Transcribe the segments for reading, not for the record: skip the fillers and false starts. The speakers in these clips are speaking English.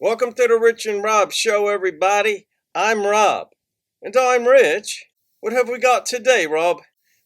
Welcome to the Rich and Rob Show, everybody. I'm Rob. And I'm Rich. What have we got today, Rob?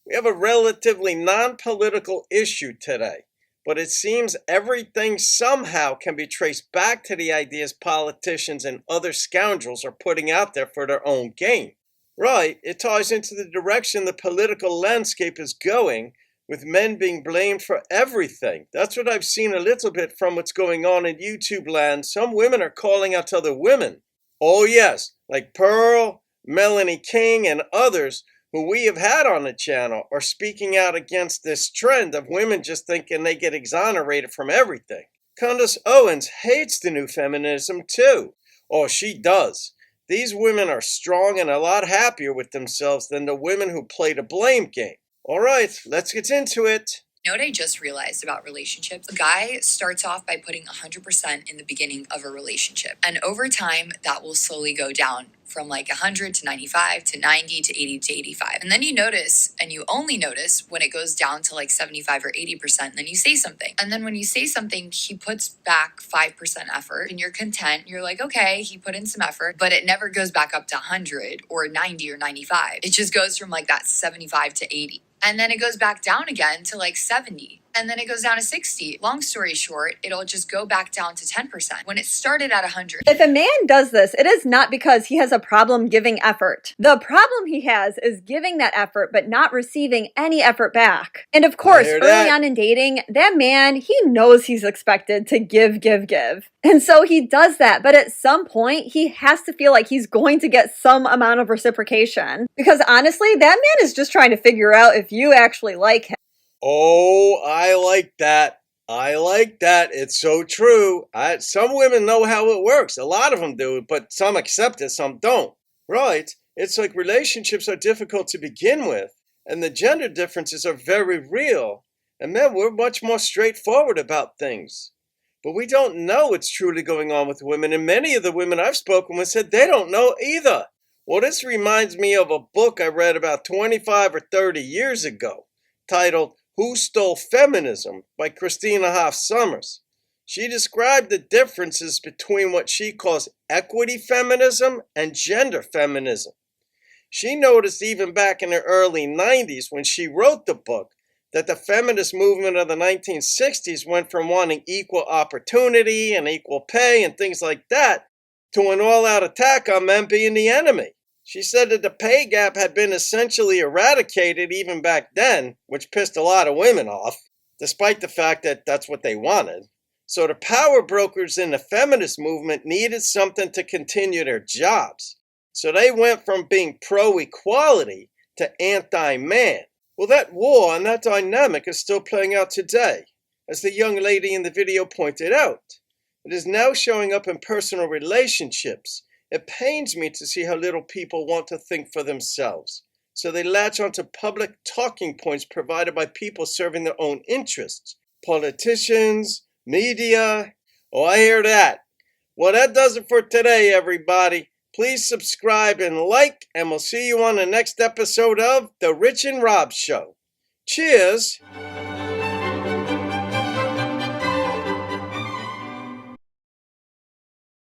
We have a relatively non-political issue today, but it seems everything somehow can be traced back to the ideas politicians and other scoundrels are putting out there for their own gain. Right, it ties into the direction the political landscape is going, with men being blamed for everything. That's what I've seen a little bit from what's going on in YouTube land. Some women are calling out to other women. Oh yes, like Pearl, Melanie King, and others who we have had on the channel are speaking out against this trend of women just thinking they get exonerated from everything. Candace Owens hates the new feminism too. Oh, she does. These women are strong and a lot happier with themselves than the women who play the blame game. All right, let's get into it. You know what I just realized about relationships? A guy starts off by putting 100% in the beginning of a relationship. And over time, that will slowly go down from like 100 to 95 to 90 to 80 to 85. And then you notice, and you only notice when it goes down to like 75 or 80%, and then you say something. And then when you say something, he puts back 5% effort and you're content. You're like, okay, he put in some effort, but it never goes back up to 100 or 90 or 95. It just goes from like that 75 to 80. And then it goes back down again to like 70. And then it goes down to 60. Long story short, it'll just go back down to 10% when it started at 100. If a man does this, it is not because he has a problem giving effort. The problem he has is giving that effort but not receiving any effort back. And of course, early on in dating, that man, he knows he's expected to give. And so he does that. But at some point, he has to feel like he's going to get some amount of reciprocation. Because honestly, that man is just trying to figure out if you actually like him. Oh, I like that. It's so true. Some women know how it works. A lot of them do, but some accept it, some don't. Right? It's like relationships are difficult to begin with, and the gender differences are very real. And men, we're much more straightforward about things. But we don't know what's truly going on with women, and many of the women I've spoken with said they don't know either. Well, this reminds me of a book I read about 25 or 30 years ago, titled Who Stole Feminism by Christina Hoff Sommers. She described the differences between what she calls equity feminism and gender feminism. She noticed even back in the early 90s when she wrote the book that the feminist movement of the 1960s went from wanting equal opportunity and equal pay and things like that to an all-out attack on men being the enemy. She said that the pay gap had been essentially eradicated even back then, which pissed a lot of women off, despite the fact that that's what they wanted. So the power brokers in the feminist movement needed something to continue their jobs. So they went from being pro-equality to anti-man. Well, that war and that dynamic is still playing out today. As the young lady in the video pointed out, it is now showing up in personal relationships. It pains me to see how little people want to think for themselves. So they latch onto public talking points provided by people serving their own interests. Politicians, media. Oh, I hear that. Well, that does it for today, everybody. Please subscribe and like, and we'll see you on the next episode of The Rich and Rob Show. Cheers!